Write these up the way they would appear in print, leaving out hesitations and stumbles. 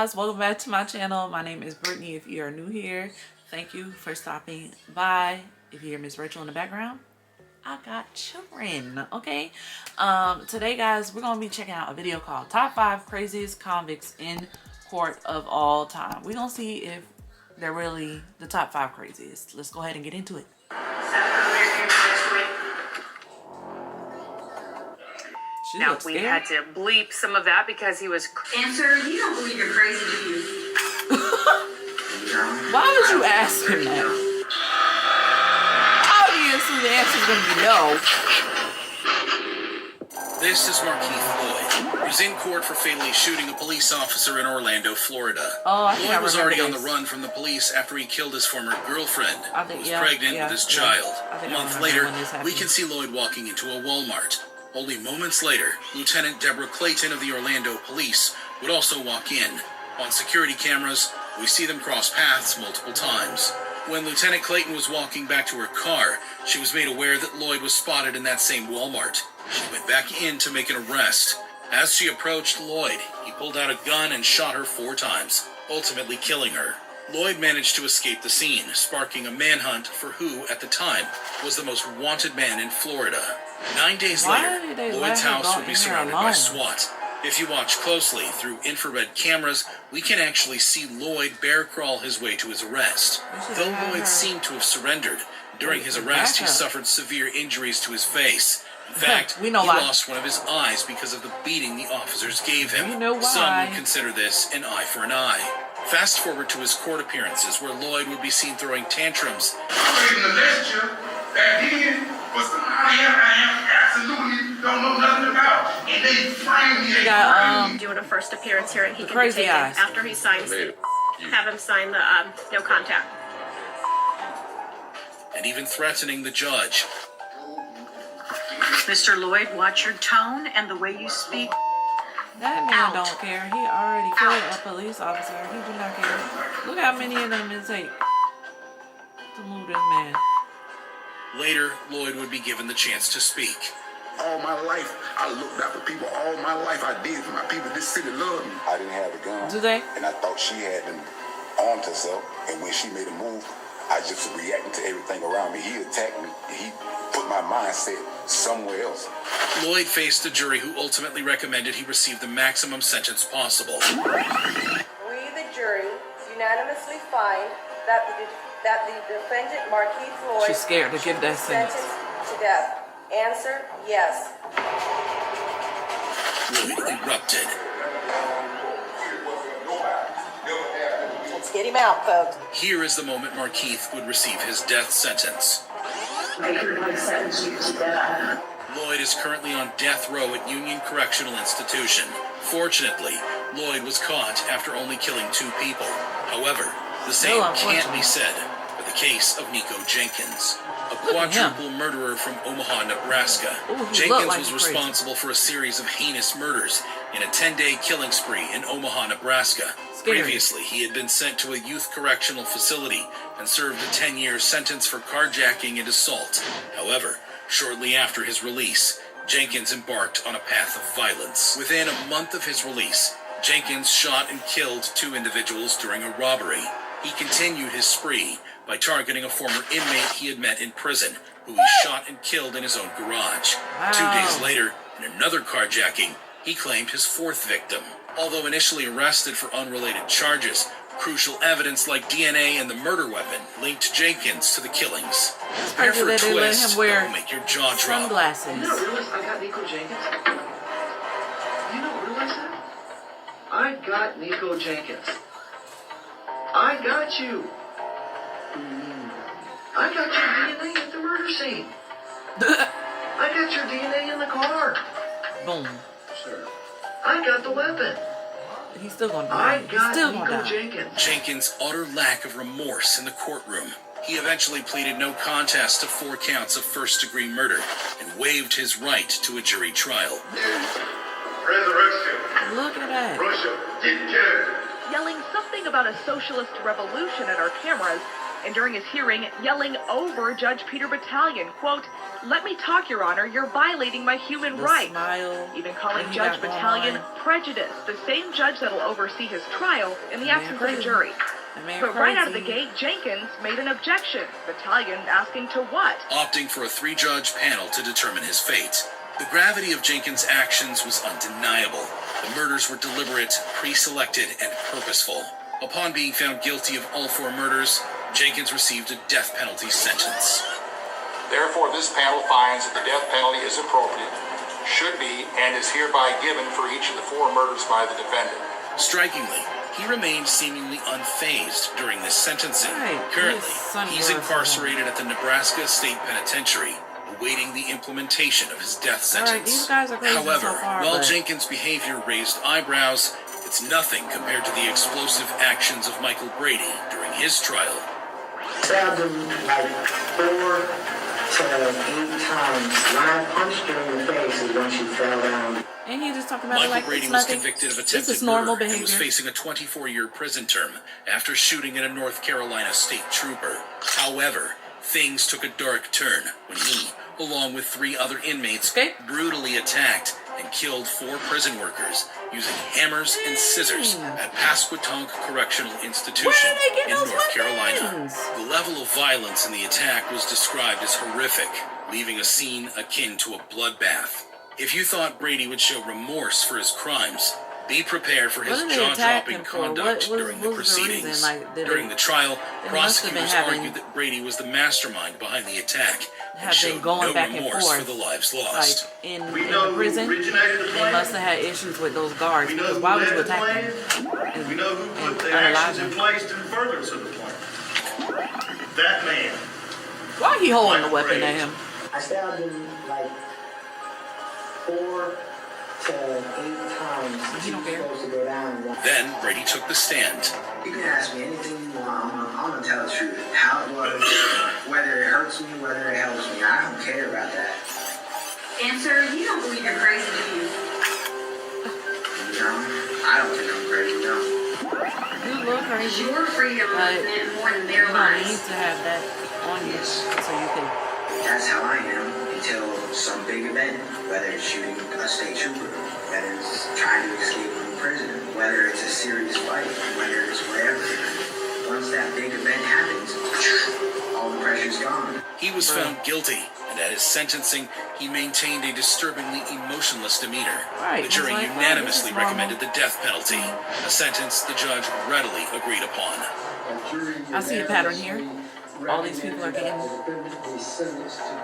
guys, welcome back to my channel. My name is Brittany. If you are new here, thank you for stopping by. If you hear Miss Rachel in the background, I got children. Okay, today guys, we're gonna be checking out a video called Top 5 Craziest Convicts in Court of All Time. We're gonna see if they're really the top 5 craziest. Let's go ahead and get into it. Now, we had to bleep some of that because he was... Answer, you don't believe you're crazy, do you? Why would you ask him that? Obviously, the answer is going to be no. This is Marquee Lloyd, who's in court for fatally shooting a police officer in Orlando, Florida. Lloyd was already on the run from the police after he killed his former girlfriend, who was pregnant with his child. A month later, we can see Lloyd walking into a Walmart. Only moments later, Lieutenant Deborah Clayton of the Orlando Police would also walk in. On security cameras, we see them cross paths multiple times. When Lieutenant Clayton was walking back to her car, she was made aware that Lloyd was spotted in that same Walmart. She went back in to make an arrest. As she approached Lloyd, he pulled out a gun and shot her 4 times, ultimately killing her. Lloyd managed to escape the scene, sparking a manhunt for who, at the time, was the most wanted man in Florida. 9 days later, Lloyd's house would be surrounded by SWAT. If you watch closely through infrared cameras, we can actually see Lloyd bear crawl his way to his arrest. Though Lloyd seemed to have surrendered, during his arrest he suffered severe injuries to his face. In fact, he lost one of his eyes because of the beating the officers gave him. Some would consider this an eye for an eye. Fast forward to his court appearances, where Lloyd would be seen throwing tantrums. That did was somebody else I absolutely don't know nothing about. And they framed me. Doing a first appearance here, and he can crazy take eyes. it after he signs. Have him sign the no contact. And even threatening the judge. Mr. Lloyd, watch your tone and the way you speak. That man don't care. He already killed a police officer. He do not care. Look how many of them it take to move this man. Later, Lloyd would be given the chance to speak. All my life, I looked out for people. All my life, I did for my people. This city loved me. I didn't have a gun. Do they? And I thought she had them armed herself. And when she made a move, I just was reacting to everything around me. He attacked me. He put my mindset somewhere else. Lloyd faced a jury who ultimately recommended he receive the maximum sentence possible. We, the jury, unanimously find that the defendant, Marquee Lloyd, she's scared to give that sentence. Sentenced to death. Answer, yes. Lloyd erupted. Let's get him out, folks. Here is the moment Marquee would receive his death sentence. Lloyd is currently on death row at Union Correctional Institution. Fortunately, Lloyd was caught after only killing 2 people. However, the same can't be said for the case of Nico Jenkins, a quadruple murderer from Omaha, Nebraska. Jenkins was responsible for a series of heinous murders in a 10-day killing spree in Omaha, Nebraska. Previously, he had been sent to a youth correctional facility and served a 10-year sentence for carjacking and assault. However, shortly after his release, Jenkins embarked on a path of violence. Within a month of his release, Jenkins shot and killed 2 individuals during a robbery. He continued his spree by targeting a former inmate he had met in prison, who he shot and killed in his own garage. 2 days later, in another carjacking, he claimed his 4th victim. Although initially arrested for unrelated charges, crucial evidence like DNA and the murder weapon linked Jenkins to the killings. Prepare for a twist that will make your jaw drop. Sunglasses. You don't realize I got Nico Jenkins? You don't realize that? I got Nico Jenkins. I got you. I got your DNA at the murder scene. I got your DNA in the car. Boom. Sir. I got the weapon. He's still gonna die. I got still Nico gonna die. Jenkins. Jenkins' utter lack of remorse in the courtroom. He eventually pleaded no contest to 4 counts of first-degree murder and waived his right to a jury trial. Resurrection. Look at that. Russia. Get killed. Yelling something about a socialist revolution at our cameras, and during his hearing, yelling over Judge Peter Battalion, quote, "Let me talk, Your Honor, you're violating my human rights." Even calling Judge Battalion prejudiced, the same judge that'll oversee his trial in the absence of a jury. But right out of the gate, Jenkins made an objection. Battalion asking to what? Opting for a 3-judge panel to determine his fate. The gravity of Jenkins' actions was undeniable. The murders were deliberate, pre-selected, and purposeful. Upon being found guilty of all 4 murders, Jenkins received a death penalty sentence. Therefore, this panel finds that the death penalty is appropriate, should be, and is hereby given for each of the 4 murders by the defendant. Strikingly, he remained seemingly unfazed during this sentencing. Currently, he's incarcerated at the Nebraska State Penitentiary, awaiting the implementation of his death sentence. However, while Jenkins' behavior raised eyebrows, it's nothing compared to the explosive actions of Michael Brady during his trial. Stabbed him like 4 to 8 times. When I punched her in the face is when she fell down. And he just talked about Michael it like Brady was convicted of attempted normal murder behavior. and was facing a 24-year prison term after shooting at a North Carolina state trooper. However, things took a dark turn when he, along with 3 other inmates, brutally attacked and killed 4 prison workers using hammers and scissors at Pasquotank Correctional Institution in North Carolina. The level of violence in the attack was described as horrific, leaving a scene akin to a bloodbath. If you thought Brady would show remorse for his crimes, be prepared for his jaw-dropping conduct during the proceedings. During the trial, prosecutors argued that Brady was the mastermind behind the attack and showed no remorse for the lives lost. In the prison, they must have had issues with those guards, because why would you attack them? We know who put the actions in place to furtherance of the plan. That man. Why are he holding the weapon at him? I stabbed him like 4 to 8 times. You don't care. Then Brady took the stand. You can ask me anything you want. I'm gonna tell the truth. How it was, whether it hurts me, whether it helps me. I don't care about that. Answer, you don't believe you're crazy, do you? No, I don't think I'm crazy, no. You look crazy. Your freedom meant more than their You lives. don't need to have that on you so you can. That's how I am until some big event, whether it's shooting a state trooper, whether it's trying to escape from prison, whether it's a serious fight, whether it's whatever. Once that big event happens, all the pressure's gone. He was found guilty, and at his sentencing, he maintained a disturbingly emotionless demeanor. The jury unanimously recommended the death penalty, a sentence the judge readily agreed upon. I see a pattern here. All these people are getting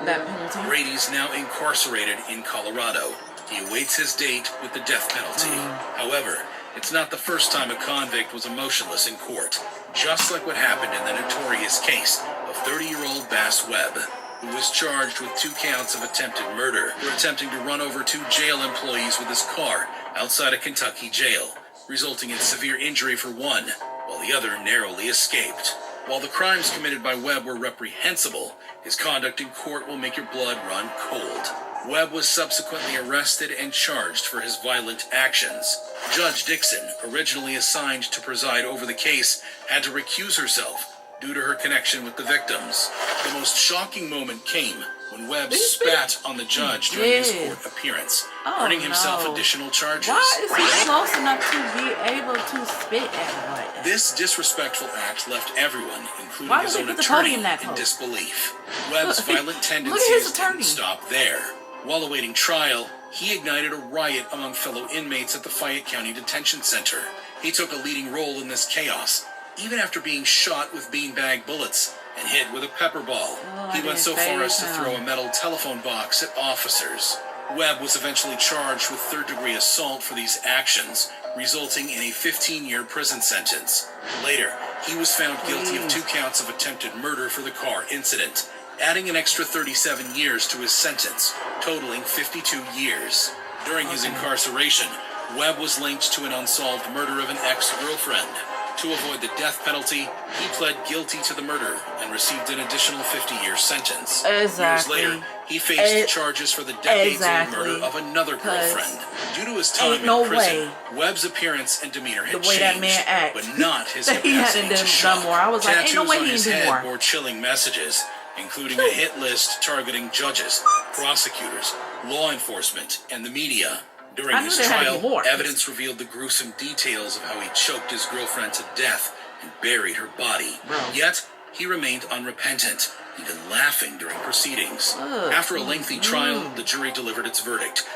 that penalty. Brady's now incarcerated in Colorado. He awaits his date with the death penalty. However, it's not the first time a convict was emotionless in court. Just like what happened in the notorious case of 30-year-old Bass Webb, who was charged with 2 counts of attempted murder for attempting to run over 2 jail employees with his car outside a Kentucky jail, resulting in severe injury for one, while the other narrowly escaped. While the crimes committed by Webb were reprehensible, his conduct in court will make your blood run cold. Webb was subsequently arrested and charged for his violent actions. Judge Dixon, originally assigned to preside over the case, had to recuse herself due to her connection with the victims. The most shocking moment came when Webb spat on the judge during his court appearance, earning himself additional charges. Why is he close enough to be able to spit at him like that? This disrespectful act left everyone, including his own attorney, in disbelief. Webb's violent tendencies didn't stop there. While awaiting trial, he ignited a riot among fellow inmates at the Fayette County Detention Center. He took a leading role in this chaos, even after being shot with beanbag bullets and hit with a pepper ball. He went so far as to throw a metal telephone box at officers. Webb was eventually charged with third-degree assault for these actions, resulting in a 15-year prison sentence. Later, he was found guilty of 2 counts of attempted murder for the car incident, adding an extra 37 years to his sentence, totaling 52 years. During his incarceration, Webb was linked to an unsolved murder of an ex-girlfriend. To avoid the death penalty, he pled guilty to the murder and received an additional 50-year sentence. Exactly. Years later, he faced charges for the decades-old murder of another girlfriend. Due to his time in prison, Webb's appearance and demeanor had changed, that man acts, but not his capacity to shock. I was like, Tattoos ain't no way on he his didn't do head more. bore chilling messages, including a hit list targeting judges, prosecutors, law enforcement, and the media. During his trial, evidence revealed the gruesome details of how he choked his girlfriend to death and buried her body. Yet, he remained unrepentant, even laughing during proceedings. After a lengthy trial, the jury delivered its verdict.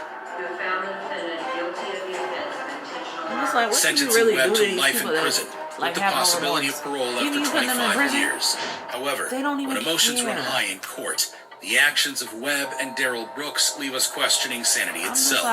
Sentencing Webb to life in prison, with the possibility of parole after 25 years. However, when emotions run high in court, the actions of Webb and Daryl Brooks leave us questioning sanity itself.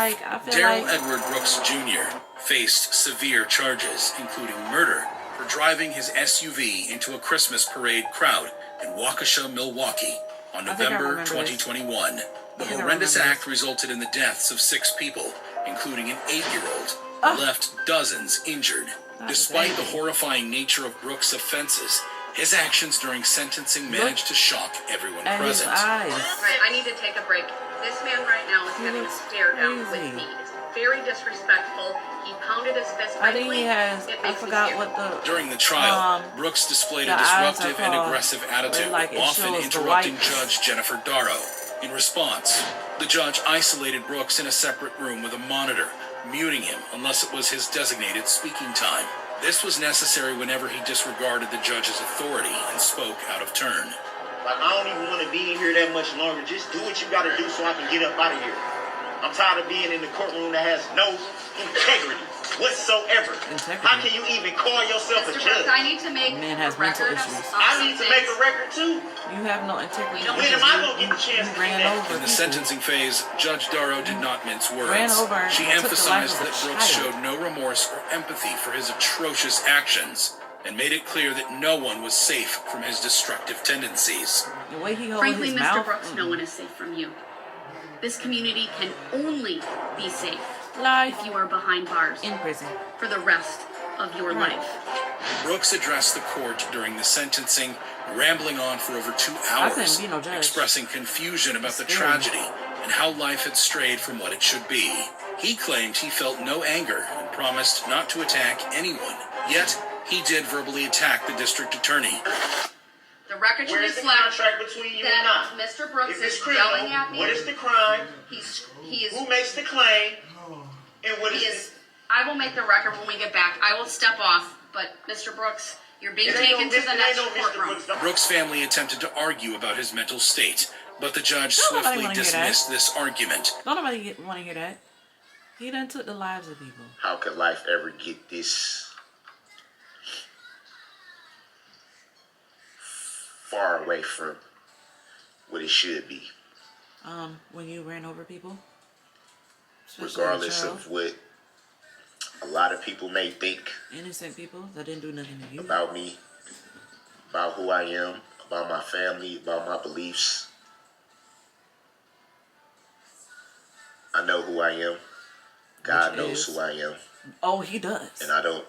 Daryl Edward Brooks Jr. faced severe charges, including murder, for driving his SUV into a Christmas parade crowd in Waukesha, Milwaukee, on November 2021. The horrendous act resulted in the deaths of 6 people, including an 8-year-old, who left dozens injured. Despite the horrifying nature of Brooks' offenses, his actions during sentencing managed to shock everyone present. Right, I need to take a break. This man right now is having a stare down with me. It's very disrespectful. He pounded his fist. I think he has. I forgot what the. During the trial, Brooks displayed a disruptive and aggressive attitude, often interrupting Judge Jennifer Darrow. In response, the judge isolated Brooks in a separate room with a monitor, muting him unless it was his designated speaking time. This was necessary whenever he disregarded the judge's authority and spoke out of turn. Like, I don't even want to be in here that much longer. Just do what you got to do so I can get up out of here. I'm tired of being in the courtroom that has no integrity whatsoever. How can you even call yourself a judge? I need to make man has mental issues. I need to make a record too. You have no integrity. When am I going to get the chance to do that? In the sentencing phase, Judge Darrow did not mince words. She emphasized that Brooks showed no remorse or empathy for his atrocious actions and made it clear that no one was safe from his destructive tendencies. The way he holds Frankly, his Mr. mouth, Brooks, no one is safe from you. This community can only be safe if you are behind bars in prison for the rest of your life. Brooks addressed the court during the sentencing, rambling on for over 2 hours, expressing confusion about the tragedy and how life had strayed from what it should be. He claimed he felt no anger and promised not to attack anyone. Yet, he did verbally attack the district attorney. The record should Where's the reflect contract between you and I? that Mr. Brooks If it's is criminal, yelling at me. what is the crime? He is. Who makes the claim? And what is I will make the record when we get back. I will step off, but Mr. Brooks, you're being taken to the next courtroom. Brooks' family attempted to argue about his mental state, but the judge swiftly dismissed this argument. Nobody want to hear that. He done took the lives of people. How could life ever get this far away from what it should be? When you ran over people? Regardless of what a lot of people may think. Innocent people that didn't do nothing to you. About me, about who I am, about my family, about my beliefs. I know who I am. God knows who I am. Oh, he does. And I don't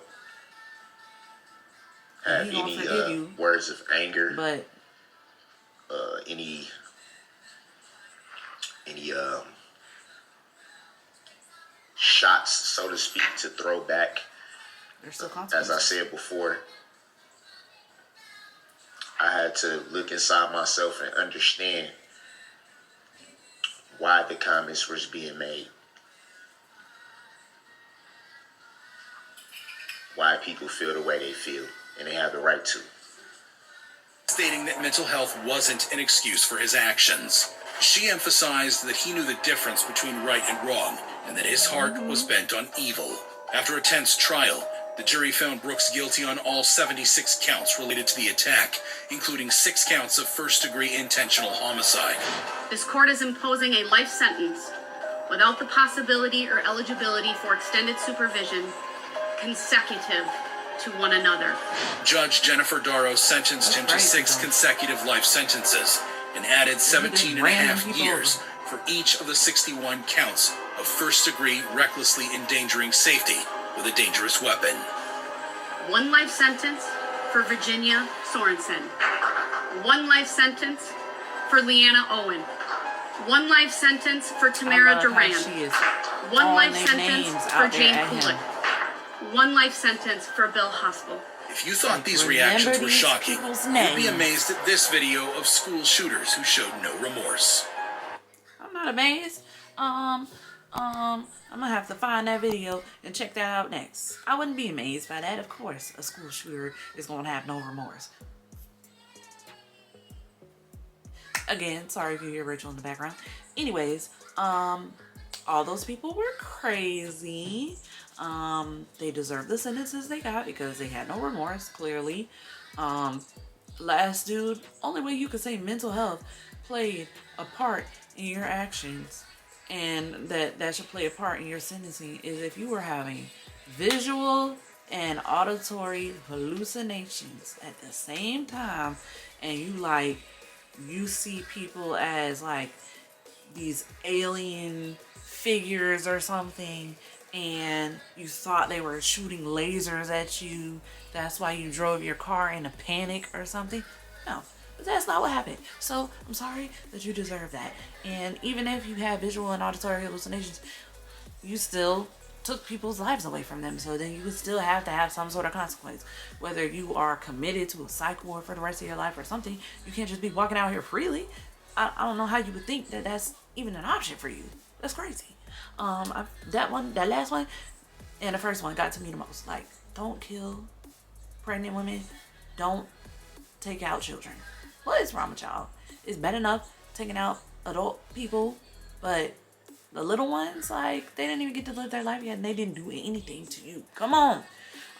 have any words of anger, but any shots, so to speak, to throw back. As I said before, I had to look inside myself and understand why the comments were being made. Why people feel the way they feel, and they have the right to. Stating that mental health wasn't an excuse for his actions. She emphasized that he knew the difference between right and wrong, and that his heart was bent on evil. After a tense trial, the jury found Brooks guilty on all 76 counts related to the attack, including 6 counts of first-degree intentional homicide. This court is imposing a life sentence without the possibility or eligibility for extended supervision consecutive to one another. Judge Jennifer Darrow sentenced him to 6 consecutive life sentences and added 17 and a half years for each of the 61 counts of first-degree recklessly endangering safety with a dangerous weapon. 1 life sentence for Virginia Sorensen. 1 life sentence for Leanna Owen. 1 life sentence for Tamara Duran. 1 life sentence for Jane Kulik. 1 life sentence for Bill Hospital. If you thought these reactions were shocking, you'd be amazed at this video of school shooters who showed no remorse. I'm not amazed. I'm gonna have to find that video and check that out next. I wouldn't be amazed by that. Of course, a school shooter is gonna have no remorse. Again, sorry if you hear Rachel in the background. Anyways, all those people were crazy. They deserved the sentences they got because they had no remorse, clearly. Last dude, only way you could say mental health played a part in your actions and that should play a part in your sentencing is if you were having visual and auditory hallucinations at the same time, and you see people as like these alien figures or something, and you thought they were shooting lasers at you. That's why you drove your car in a panic or something. No, but that's not what happened. So I'm sorry that you deserve that. And even if you had visual and auditory hallucinations, you still took people's lives away from them. So then you would still have to have some sort of consequence. Whether you are committed to a psych ward for the rest of your life or something, you can't just be walking out here freely. I don't know how you would think that that's even an option for you. That's crazy. That last one and the first one got to me the most. Like, don't kill pregnant women. Don't take out children. What is wrong with y'all? It's bad enough taking out adult people, but the little ones, like, they didn't even get to live their life yet and they didn't do anything to you. Come on.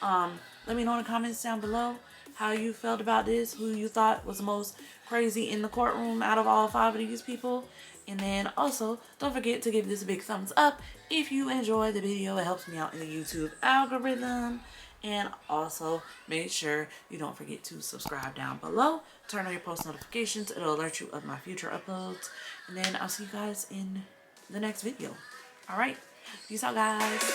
Let me know in the comments down below how you felt about this, who you thought was the most crazy in the courtroom out of all 5 of these people. And then also, don't forget to give this a big thumbs up if you enjoyed the video. It helps me out in the YouTube algorithm. And also, make sure you don't forget to subscribe down below. Turn on your post notifications. It'll alert you of my future uploads. And then I'll see you guys in the next video. Alright? Peace out, guys.